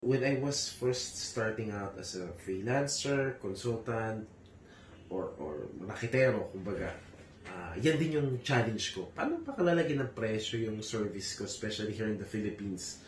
When I was first starting out as a freelancer, consultant, or raketero, kumbaga, yan din yung challenge ko. Paano pa kalalagyan ng presyo yung service ko, especially here in the Philippines?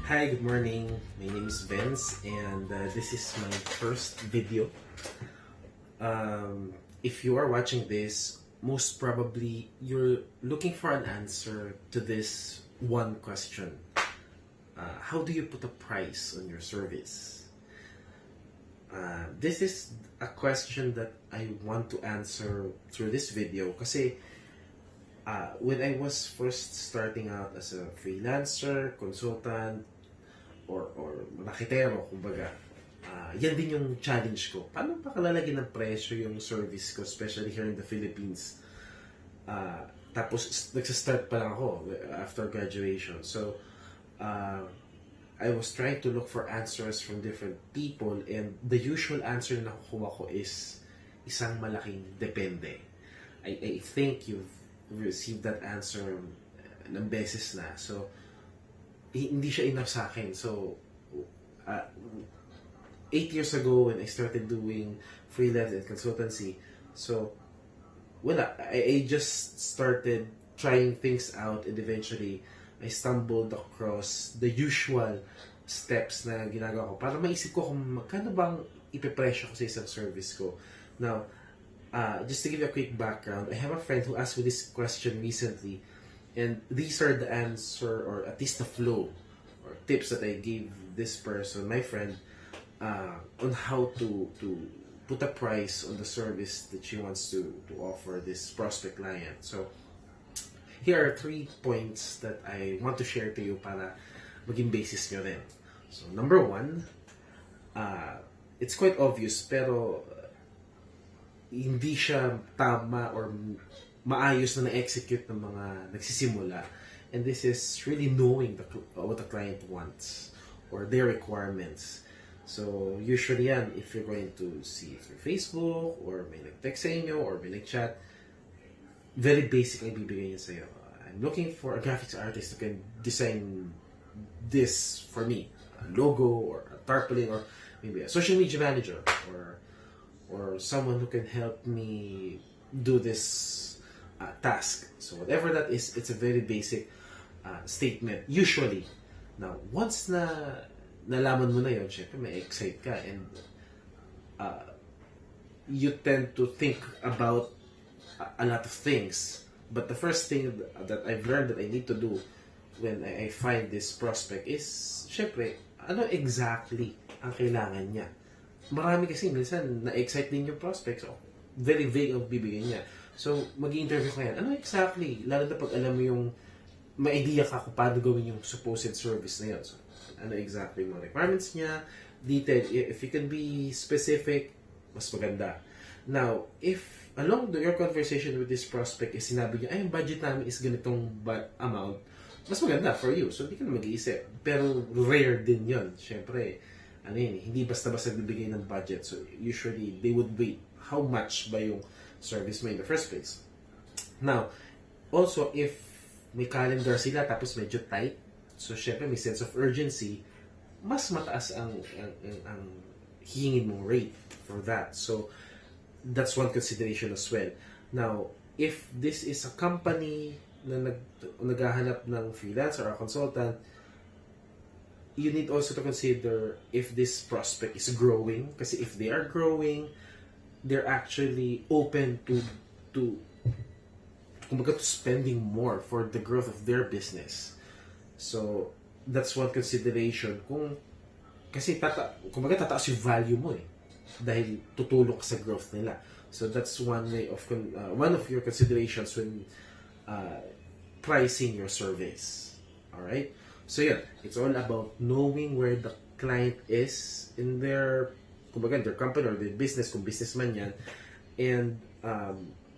Hi, good morning. My name is Venz, and this is my first video. If you are watching this, most probably you're looking for an answer to this one question. How do you put a price on your service? This is a question that I want to answer through this video kasi when I was first starting out as a freelancer, consultant, or raketero, kumbaga, yan din yung challenge ko. Paano pa kalalagyan ng presyo yung service ko, especially here in the Philippines? Tapos, nagsastart pa lang ako after graduation. So, I was trying to look for answers from different people, and the usual answer na nakukuha ko is isang malaking depende. I think you've received that answer ng beses na. So, hindi siya enough sa akin. So, 8 years ago when I started doing freelance and consultancy, so, I just started trying things out, and eventually, I stumbled across the usual steps na ginagawa ko para maisip ko kung magkano bang ipipresyo ko sa isang service ko. Now, just to give you a quick background, I have a friend who asked me this question recently, and these are the answer, or at least the flow, or tips that I gave this person, my friend, on how to put a price on the service that she wants to offer this prospect client. So, here are 3 points that I want to share to you para maging basis nyo rin. So, number 1, it's quite obvious, pero hindi siya tama or maayos na na-execute ng mga nagsisimula. And this is really knowing what the client wants or their requirements. So, usually yan, if you're going to see it through Facebook or may nag-text sa inyo or may nag-chat, very basic ang ibibigay niya sa'yo. I'm looking for a graphics artist who can design this for me. A logo or a tarpaulin or maybe a social media manager or someone who can help me do this task. So whatever that is, it's a very basic statement, usually. Now, once na nalaman mo na yun, syempre may excite ka, and you tend to think about a lot of things. But the first thing that I've learned that I need to do when I find this prospect is, syempre, ano exactly ang kailangan niya? Marami kasi, minsan, na-excite din yung prospect. So, very vague ang bibigyan niya. So, mag-i-interview ka yan. Ano exactly? Lalo na pag alam mo yung may idea ka kung paano gawin yung supposed service na yun. So, ano exactly yung mga requirements niya, detailed. If you can be specific, mas maganda. Now, if along your conversation with this prospect is sinabi niya, ay, yung budget namin is ganitong amount, mas maganda for you. So, hindi ka na mag-iisip. Pero rare din yun. Siyempre, hindi basta-basta bibigay ng budget. So, usually, they would wait. How much ba yung service mo in the first place? Now, also, if may calendar sila tapos medyo tight, so syempre may sense of urgency, mas mataas ang hingin mong rate for that. So, that's one consideration as well. Now, if this is a company na naghahanap ng freelancer or consultant, you need also to consider if this prospect is growing. Kasi if they are growing, they're actually open to spending more for the growth of their business. So, that's one consideration. Kasi tataas yung value mo dahil tutulong ka sa growth nila. So, that's one way of one of your considerations when pricing your service. Alright? So, yeah, it's all about knowing where the client is in their company or their business, kung businessman yan, and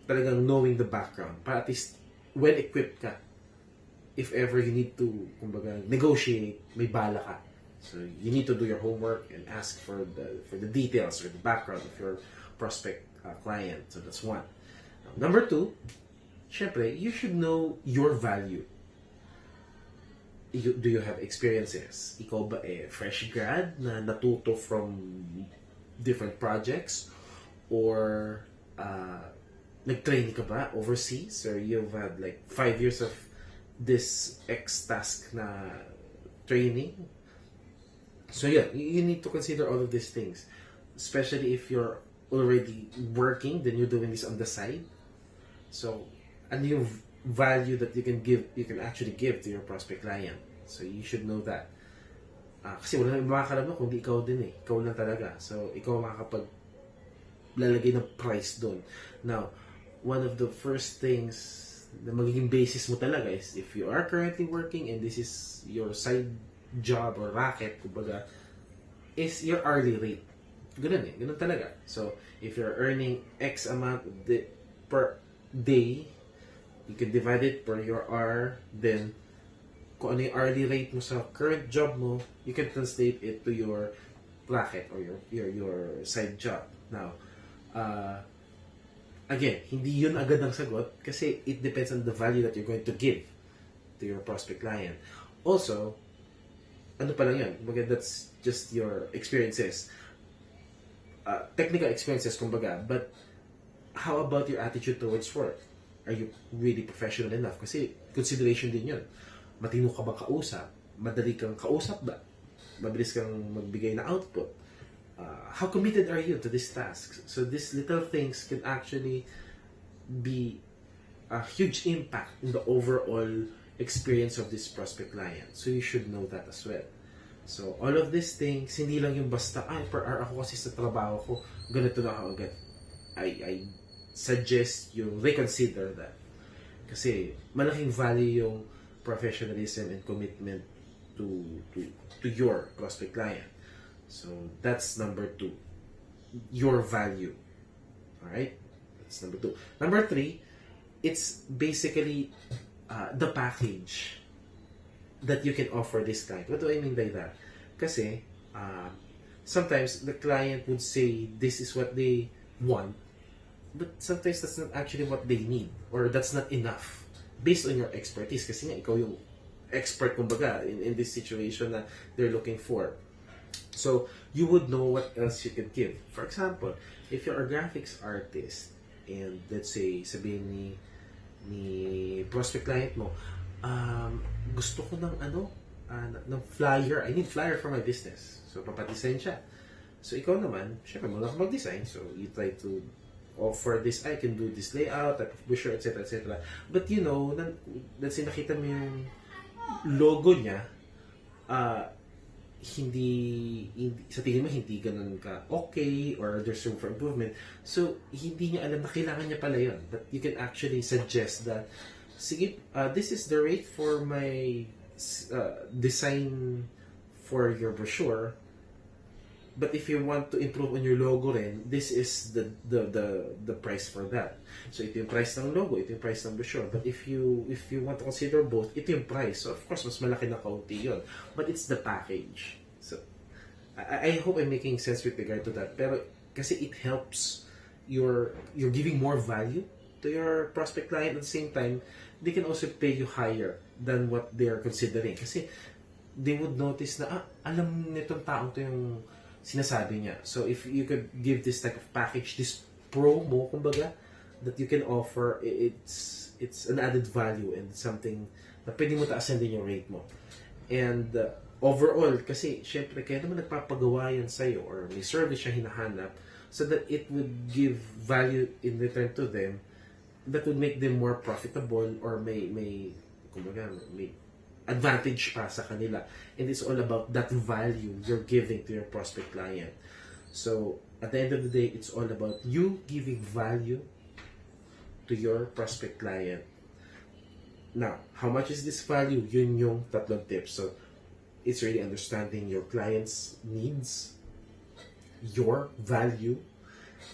talagang knowing the background para at least well-equipped ka if ever you need to negotiate, may bala ka So you need to do your homework and ask for the details or the background of your prospect client. So that's one. Now, number two, syempre, you should know your value. Do you have experiences? Ikaw ba fresh grad na natuto from different projects? Or nag-train ka ba overseas? Or you've had like 5 years of this X task na training? So yeah, you need to consider all of these things. Especially if you're already working, then you're doing this on the side. So, ano yung value that you can actually give to your prospect client. So you should know that. Kasi wala nang makakalam mo kung di ikaw din Ikaw lang talaga. So ikaw makakapag lalagay ng price doon. Now, one of the first things na magiging basis mo talaga is if you are currently working and this is your side job or racket, kumbaga, is your hourly rate. Ganun ganun talaga. So, if you're earning X amount per day, you can divide it per your hour, then kung ano yung hourly rate mo sa current job mo, you can translate it to your bracket or your side job. Now, again, hindi yun agad ang sagot kasi it depends on the value that you're going to give to your prospect client. Also, ano pa lang yun? That's just your experiences. Technical experiences, kumbaga. But, how about your attitude towards work? Are you really professional enough? Kasi consideration din yun. Matino ka ba kausap? Madali kang kausap ba? Mabilis kang magbigay na output? How committed are you to this task? So these little things can actually be a huge impact in the overall experience of this prospect client. So you should know that as well. So all of these things, hindi lang yung basta, per hour ako kasi sa trabaho ko, ganito na ako agad. I suggest you reconsider that. Kasi malaking value yung professionalism and commitment to your prospect client. So that's number two. Your value. Alright? That's number two. Number three, it's basically the package that you can offer this client. What do I mean by that? Kasi sometimes the client would say this is what they want, but sometimes that's not actually what they need, or that's not enough based on your expertise. Kasi nga, ikaw yung expert, kumbaga, in this situation na they're looking for. So, you would know what else you could give. For example, if you're a graphics artist, and let's say, sabihin ni prospect client mo, gusto ko ng ng flyer. I need flyer for my business. So, papadesign siya. So, ikaw naman, syempre, muna ka mag-design. So, you try to offer this, I can do this layout, type of brochure, etc., etc. But you know, let's say nakita mo yung logo niya, hindi sa tingin mo hindi ganun ka okay, or there's room for improvement. So, hindi niya alam na kailangan niya pala yun. But you can actually suggest that, sige, this is the rate for my design for your brochure. But if you want to improve on your logo rin, this is the price for that. So ito yung price ng logo, ito yung price ng brochure. But if you want to consider both, ito yung price. So of course, mas malaki na kaunti yun. But it's the package. So I hope I'm making sense with regard to that. Pero kasi it helps you're giving more value to your prospect client. At the same time, they can also pay you higher than what they are considering. Kasi they would notice na, alam nitong taong to yung sinasabi niya. So, if you could give this type of package, this promo, kumbaga, that you can offer, it's an added value and something na pwede mo taasan din yung rate mo. And overall, kasi, syempre, kaya naman nagpapagawa yan sa'yo or may service siya hinahanap so that it would give value in return to them that would make them more profitable or may advantage pa sa kanila. And it's all about that value you're giving to your prospect client. So, at the end of the day, it's all about you giving value to your prospect client. Now, how much is this value? Yun yung tatlong tips. So, it's really understanding your client's needs, your value,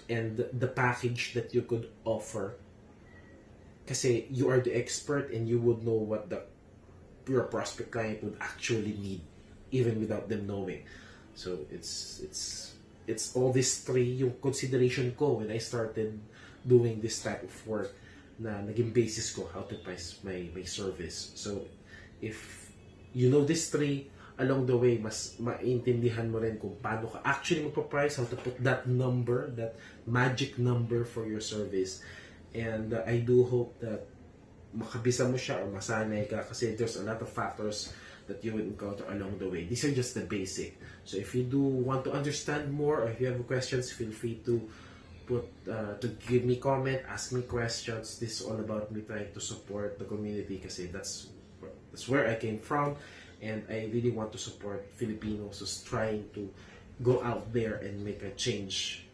and the package that you could offer. Kasi you are the expert and you would know what your prospect client would actually need. even without them knowing. So it's all these three yung consideration ko when I started doing this type of work na naging basis ko how to price my service. So if you know these three, along the way, mas maintindihan mo rin kung paano ka actually magpa-price, how to put that number, that magic number for your service. And I do hope that makabisa mo siya or masanay ka kasi there's a lot of factors that you will encounter along the way. These are just the basic. So if you do want to understand more or if you have questions, feel free to give me comment, ask me questions. This is all about me trying to support the community kasi that's where I came from. And I really want to support Filipinos who's trying to go out there and make a change,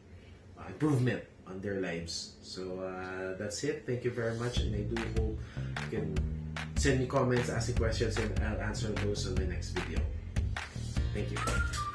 improvement on their lives. So that's it. Thank you very much, and I do hope you can send me comments, ask me questions, and I'll answer those on my next video. Thank you.